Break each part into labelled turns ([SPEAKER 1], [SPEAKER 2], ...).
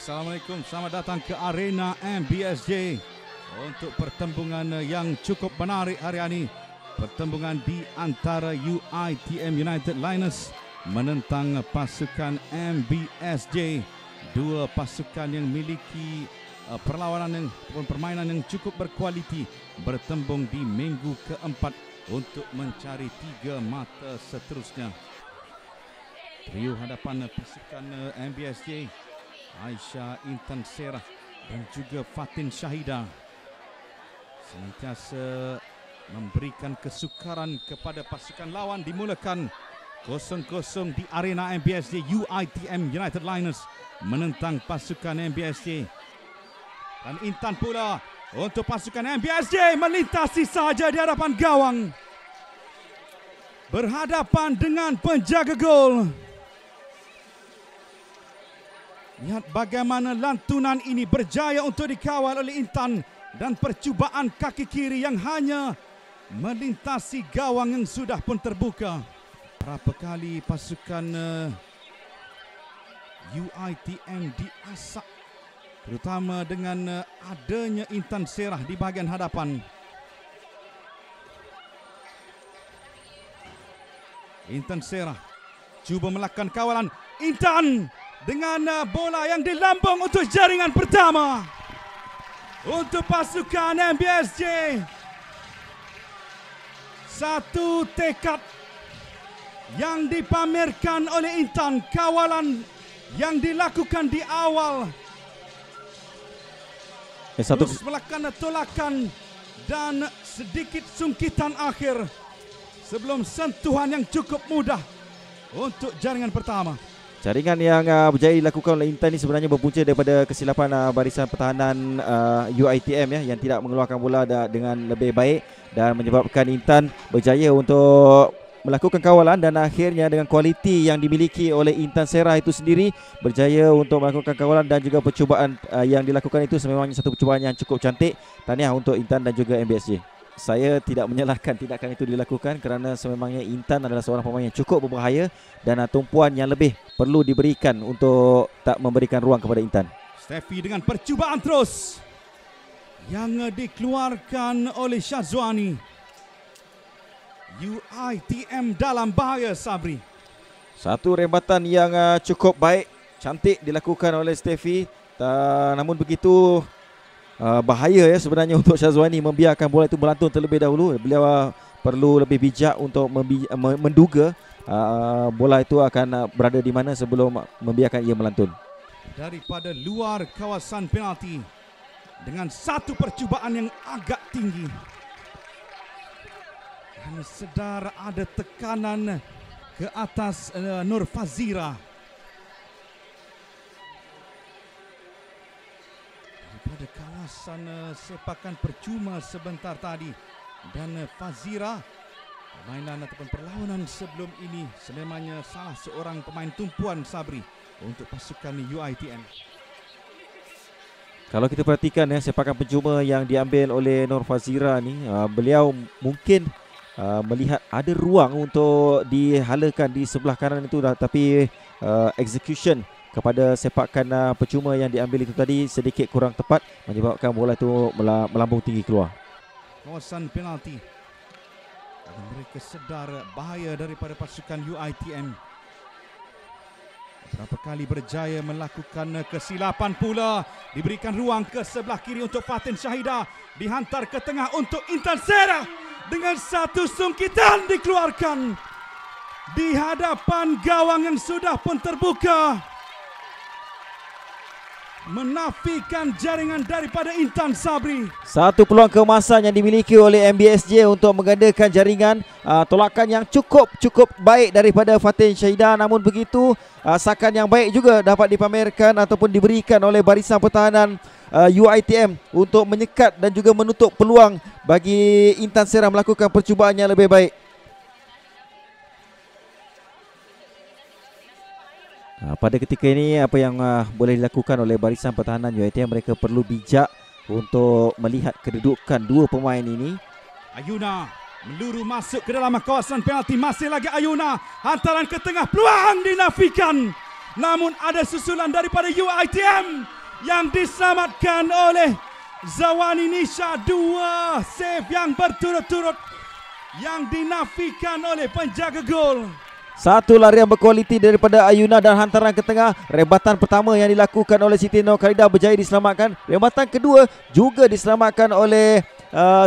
[SPEAKER 1] Assalamualaikum, selamat datang ke arena MBSJ untuk pertembungan yang cukup menarik hari ini. Pertembungan di antara UiTM United Liners menentang pasukan MBSJ. Dua pasukan yang memiliki perlawanan ataupun permainan yang cukup berkualiti bertembung di minggu keempat untuk mencari 3 mata seterusnya. Trio hadapan pasukan MBSJ, Aisyah Intan Serah dan juga Fatin Syahida, senantiasa memberikan kesukaran kepada pasukan lawan. Dimulakan 0-0 di arena MBSJ. UiTM United Liners menentang pasukan MBSJ. Dan Intan pula untuk pasukan MBSJ melintasi saja di hadapan gawang, berhadapan dengan penjaga gol. Lihat bagaimana lantunan ini berjaya untuk dikawal oleh Intan dan percubaan kaki kiri yang hanya melintasi gawang yang sudah pun terbuka. Berapa kali pasukan UiTM diasak, terutama dengan adanya Intan Serah di bahagian hadapan. Intan Serah cuba melakukan kawalan. Intan dengan bola yang dilambung untuk jaringan pertama untuk pasukan MBSJ. Satu tekad yang dipamerkan oleh Intan, kawalan yang dilakukan di awal, terus melakukan tolakan dan sedikit sungkitan akhir sebelum sentuhan yang cukup mudah untuk jaringan pertama.
[SPEAKER 2] Jaringan yang berjaya dilakukan oleh Intan ini sebenarnya berpunca daripada kesilapan barisan pertahanan UiTM yang tidak mengeluarkan bola dengan lebih baik dan menyebabkan Intan berjaya untuk melakukan kawalan dan akhirnya dengan kualiti yang dimiliki oleh Intan Serah itu sendiri berjaya untuk melakukan kawalan dan juga percubaan yang dilakukan itu sememangnya satu percubaan yang cukup cantik. Tahniah untuk Intan dan juga MBSJ. Saya tidak menyalahkan tindakan itu dilakukan kerana sememangnya Intan adalah seorang pemain yang cukup berbahaya dan tumpuan yang lebih perlu diberikan untuk tak memberikan ruang kepada Intan.
[SPEAKER 1] Steffi dengan percubaan terus yang dikeluarkan oleh Syazwani. UiTM dalam bahaya, Sabri.
[SPEAKER 2] Satu rembatan yang cukup baik, cantik dilakukan oleh Steffi. Namun begitu bahaya sebenarnya untuk Syazwani membiarkan bola itu melantun terlebih dahulu. Beliau perlu lebih bijak untuk menduga bola itu akan berada di mana sebelum membiarkan ia melantun.
[SPEAKER 1] Daripada luar kawasan penalti dengan satu percubaan yang agak tinggi. Kerana sedar ada tekanan ke atas Nur Fazira. Pada kawasan sepakan percuma sebentar tadi, dan Fazira, permainan ataupun perlawanan sebelum ini sememangnya salah seorang pemain tumpuan, Sabri, untuk pasukan UiTM.
[SPEAKER 2] Kalau kita perhatikan sepakan percuma yang diambil oleh Nur Fazira ni, beliau mungkin melihat ada ruang untuk dihalakan di sebelah kanan itu, tapi execution kepada sepakan percuma yang diambil itu tadi sedikit kurang tepat, menyebabkan bola itu melambung tinggi keluar.
[SPEAKER 1] Kawasan penalti. Dan mereka sedar bahaya daripada pasukan UiTM. Berapa kali berjaya melakukan kesilapan pula. Diberikan ruang ke sebelah kiri untuk Fatin Syahida. Dihantar ke tengah untuk Intan Serah. Dengan satu sungkitan dikeluarkan di hadapan gawang yang sudah pun terbuka, menafikan jaringan daripada Intan, Sabri.
[SPEAKER 2] Satu peluang keemasan yang dimiliki oleh MBSJ untuk menggandakan jaringan. Tolakan yang cukup baik daripada Fatin Syahida. Namun begitu, sakan yang baik juga dapat dipamerkan ataupun diberikan oleh barisan pertahanan UiTM untuk menyekat dan juga menutup peluang bagi Intan Serah melakukan percubaan yang lebih baik. Pada ketika ini apa yang boleh dilakukan oleh barisan pertahanan UiTM, mereka perlu bijak untuk melihat kedudukan dua pemain ini.
[SPEAKER 1] Ayuna meluru masuk ke dalam kawasan penalti. Masih lagi Ayuna, hantaran ke tengah, peluang dinafikan Namun ada susulan daripada UiTM yang diselamatkan oleh Zawani Nisha. 2 save yang berturut-turut yang dinafikan oleh penjaga gol.
[SPEAKER 2] Satu larian berkualiti daripada Ayuna dan hantaran ke tengah. Rebatan pertama yang dilakukan oleh Siti Nurkhalida berjaya diselamatkan. Rebatan kedua juga diselamatkan oleh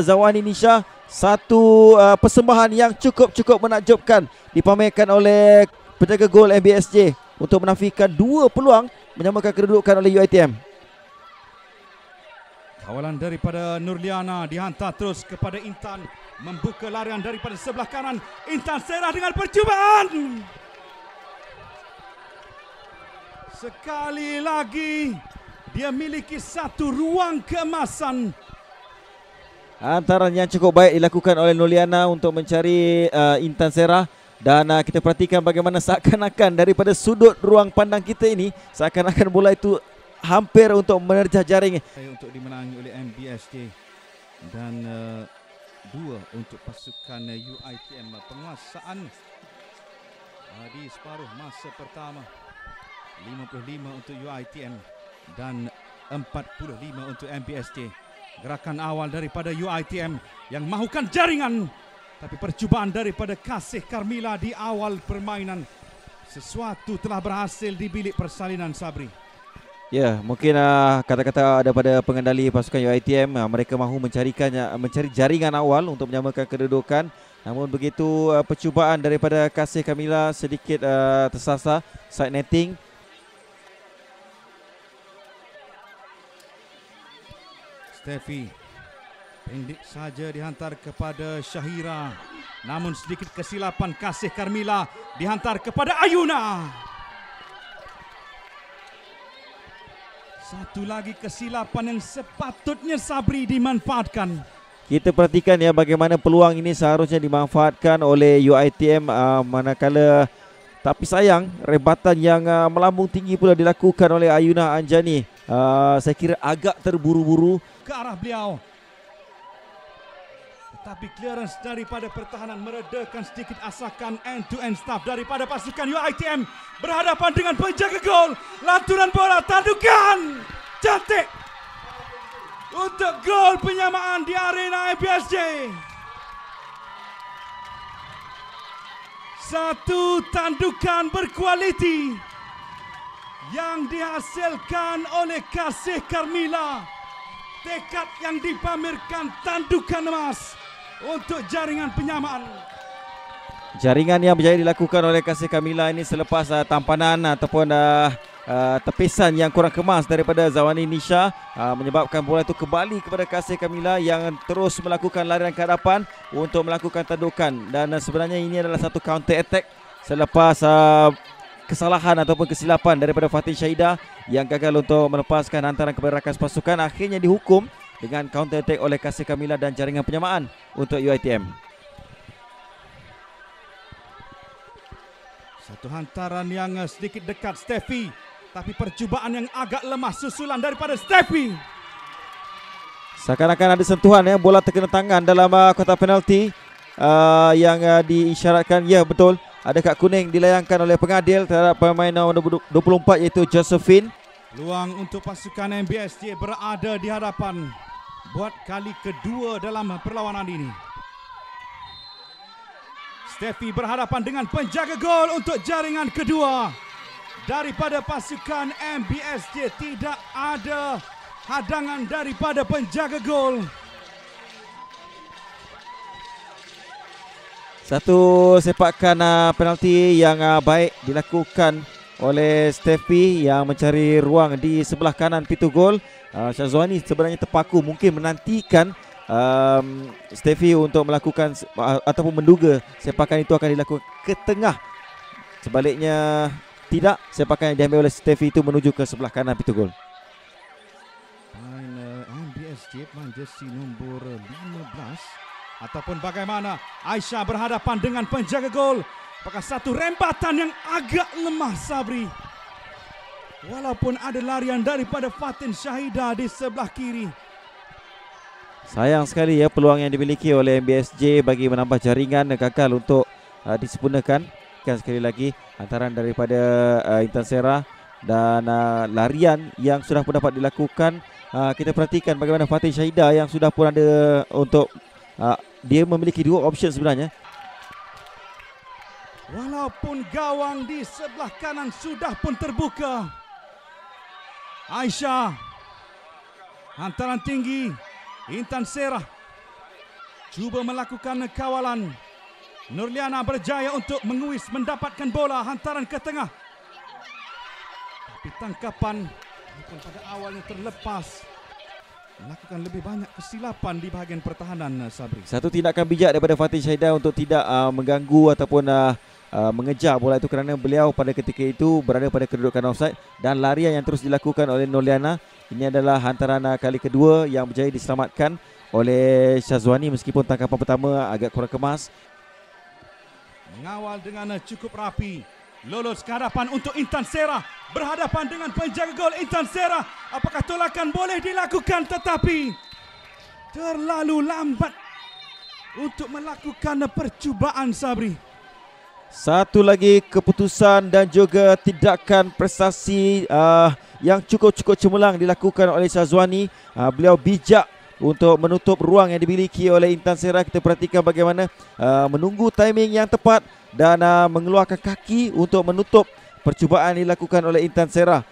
[SPEAKER 2] Zawani Nisha. Satu persembahan yang cukup menakjubkan dipamerkan oleh penjaga gol MBSJ untuk menafikan 2 peluang menyamakan kedudukan oleh UiTM.
[SPEAKER 1] Kawalan daripada Nurliana dihantar terus kepada Intan. Membuka larian daripada sebelah kanan. Intan Serah dengan percubaan. Sekali lagi dia miliki satu ruang keemasan.
[SPEAKER 2] Hantaran yang cukup baik dilakukan oleh Nurliana untuk mencari Intan Serah. Dan kita perhatikan bagaimana seakan-akan daripada sudut ruang pandang kita ini, seakan-akan bola itu hampir untuk menerjah jaring.
[SPEAKER 1] Untuk dimenangi oleh MBSJ. Dan 2 untuk pasukan UiTM. Penguasaan di separuh masa pertama 55 untuk UiTM dan 45 untuk MBSJ. Gerakan awal daripada UiTM yang mahukan jaringan, tapi percubaan daripada Kasih Carmilla di awal permainan, sesuatu telah berhasil di bilik persalinan, Sabri.
[SPEAKER 2] Ya, mungkin kata-kata daripada pengendali pasukan UiTM, mereka mahu mencari jaringan awal untuk menyamakan kedudukan. Namun begitu percubaan daripada Kasih Carmilla sedikit tersasar side netting.
[SPEAKER 1] Steffi pendek saja dihantar kepada Syahira. Namun sedikit kesilapan Kasih Carmilla dihantar kepada Ayuna. Satu lagi kesilapan yang sepatutnya, Sabri, dimanfaatkan.
[SPEAKER 2] Kita perhatikan ya bagaimana peluang ini seharusnya dimanfaatkan oleh UiTM manakala, tapi sayang rebatan yang melambung tinggi pula dilakukan oleh Ayuna Anjani. Saya kira agak terburu-buru
[SPEAKER 1] ke arah beliau. Tetapi clearance daripada pertahanan meredakan sedikit asakan end-to-end staff daripada pasukan UiTM. Berhadapan dengan penjaga gol. Lanturan bola, tandukan. Cantik. Untuk gol penyamaan di arena MBSJ. Satu tandukan berkualiti yang dihasilkan oleh Kasih Carmilla. Tekad yang dipamerkan, tandukan emas untuk jaringan penyamaan.
[SPEAKER 2] Jaringan yang berjaya dilakukan oleh Kasih Carmilla ini selepas tampanan ataupun tepisan yang kurang kemas daripada Zawani Nisha menyebabkan bola itu kembali kepada Kasih Carmilla yang terus melakukan larian ke hadapan untuk melakukan tandukan. Dan sebenarnya ini adalah satu counter attack selepas kesalahan ataupun kesilapan daripada Fatin Syahida yang gagal untuk melepaskan hantaran kepada rakan pasukan. Akhirnya dihukum dengan counter attack oleh Kasih Carmilla dan jaringan penyamaan untuk UiTM.
[SPEAKER 1] Satu hantaran yang sedikit dekat Steffi, tapi percubaan yang agak lemah susulan daripada Steffi.
[SPEAKER 2] Seakan-akan ada sentuhan ya, bola terkena tangan dalam kotak penalti yang diisyaratkan. Ya betul, ada kad kuning dilayangkan oleh pengadil terhadap pemain nombor 24 iaitu Josephine.
[SPEAKER 1] Peluang untuk pasukan MBSJ berada di hadapan buat kali kedua dalam perlawanan ini. Steffi berhadapan dengan penjaga gol untuk jaringan kedua daripada pasukan MBSJ. Tidak ada hadangan daripada penjaga gol.
[SPEAKER 2] Satu sepakan penalti yang baik dilakukan oleh Steffi yang mencari ruang di sebelah kanan pintu gol. Syazwani sebenarnya terpaku mungkin menantikan Steffi untuk melakukan ataupun menduga sepakan itu akan dilakukan ke tengah. Sebaliknya tidak, sepakan yang diambil oleh Steffi itu menuju ke sebelah kanan pintu gol.
[SPEAKER 1] MBSJ jersey nombor 15 ataupun bagaimana Aisyah berhadapan dengan penjaga gol. Apakah satu rembatan yang agak lemah, Sabri? Walaupun ada larian daripada Fatin Syahida di sebelah kiri.
[SPEAKER 2] Sayang sekali ya peluang yang dimiliki oleh MBSJ bagi menambah jaringan gagal untuk disempurnakan. perhatikan sekali lagi hantaran daripada Intan Sera dan larian yang sudah pun dapat dilakukan. Kita perhatikan bagaimana Fatin Syahida yang sudah pun ada untuk dia memiliki dua option sebenarnya.
[SPEAKER 1] Walaupun gawang di sebelah kanan sudah pun terbuka, Aisyah, hantaran tinggi, Intan Sera cuba melakukan kawalan. Nurliana berjaya untuk menguis mendapatkan bola, hantaran ke tengah. Tapi tangkapan bukan pada awalnya terlepas. Melakukan lebih banyak kesilapan di bahagian pertahanan, Sabri.
[SPEAKER 2] Satu tindakan bijak daripada Fatin Syahida untuk tidak mengganggu ataupun mengejar bola itu kerana beliau pada ketika itu berada pada kedudukan offside, dan larian yang terus dilakukan oleh Nurliana. Ini adalah hantaran kali kedua yang berjaya diselamatkan oleh Syazwani meskipun tangkapan pertama agak kurang kemas.
[SPEAKER 1] Mengawal dengan cukup rapi. Lolos ke hadapan untuk Intan Sera. Berhadapan dengan penjaga gol Intan Sera. Apakah tolakan boleh dilakukan, tetapi terlalu lambat untuk melakukan percubaan, Sabri.
[SPEAKER 2] Satu lagi keputusan dan juga tindakan prestasi yang cukup cemerlang dilakukan oleh Syazwani. Beliau bijak untuk menutup ruang yang dimiliki oleh Intan Sera. Kita perhatikan bagaimana menunggu timing yang tepat dan mengeluarkan kaki untuk menutup percubaan yang dilakukan oleh Intan Sera.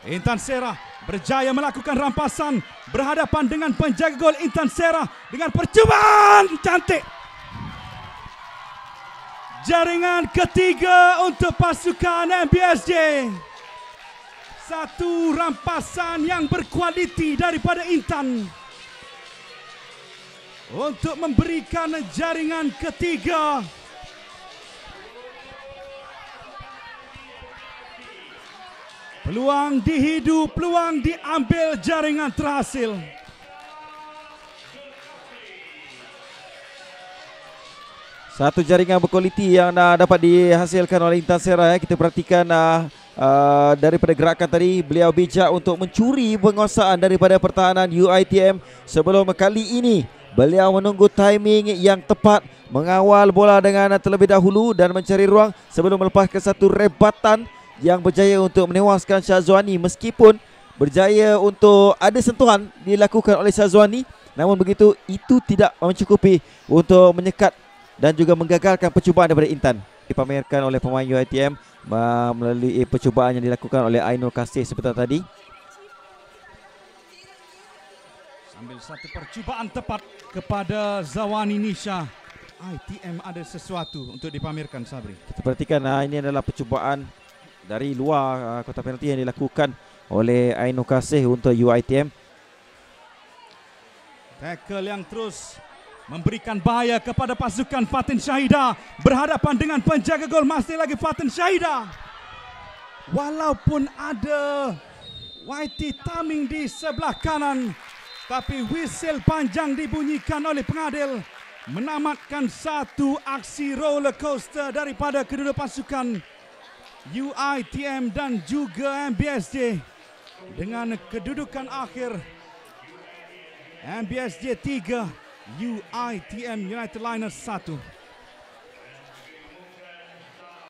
[SPEAKER 1] Intan Sera berjaya melakukan rampasan berhadapan dengan penjaga gol Intan Sera dengan percubaan cantik. Jaringan ketiga untuk pasukan MBSJ. Satu rampasan yang berkualiti daripada Intan untuk memberikan jaringan ketiga. Peluang dihidu, peluang diambil, jaringan terhasil.
[SPEAKER 2] Satu jaringan berkualiti yang dapat dihasilkan oleh Intan Sera. Kita perhatikan daripada gerakan tadi, beliau bijak untuk mencuri penguasaan daripada pertahanan UiTM. Sebelum kali ini beliau menunggu timing yang tepat, mengawal bola dengan terlebih dahulu dan mencari ruang sebelum melepaskan satu rebatan yang berjaya untuk menewaskan Syazwani. Meskipun berjaya untuk ada sentuhan dilakukan oleh Syazwani, namun begitu itu tidak mencukupi untuk menyekat dan juga menggagalkan percubaan daripada Intan. Dipamerkan oleh pemain UiTM melalui percubaan yang dilakukan oleh Ainul Kasih seperti tadi.
[SPEAKER 1] Sambil satu percubaan tepat kepada Zawani Nisha, ITM ada sesuatu untuk dipamerkan, Sabri.
[SPEAKER 2] Kita perhatikan ini adalah percubaan dari luar kotak penalti yang dilakukan oleh Ainul Kasih untuk UiTM.
[SPEAKER 1] Tackle yang terus memberikan bahaya kepada pasukan Fatin Syahida. Berhadapan dengan penjaga gol masih lagi Fatin Syahida. Walaupun ada YT Taming di sebelah kanan, tapi whistle panjang dibunyikan oleh pengadil menamatkan satu aksi roller coaster daripada kedua pasukan UiTM dan juga MBSJ dengan kedudukan akhir MBSJ 3, UiTM United Liners 1.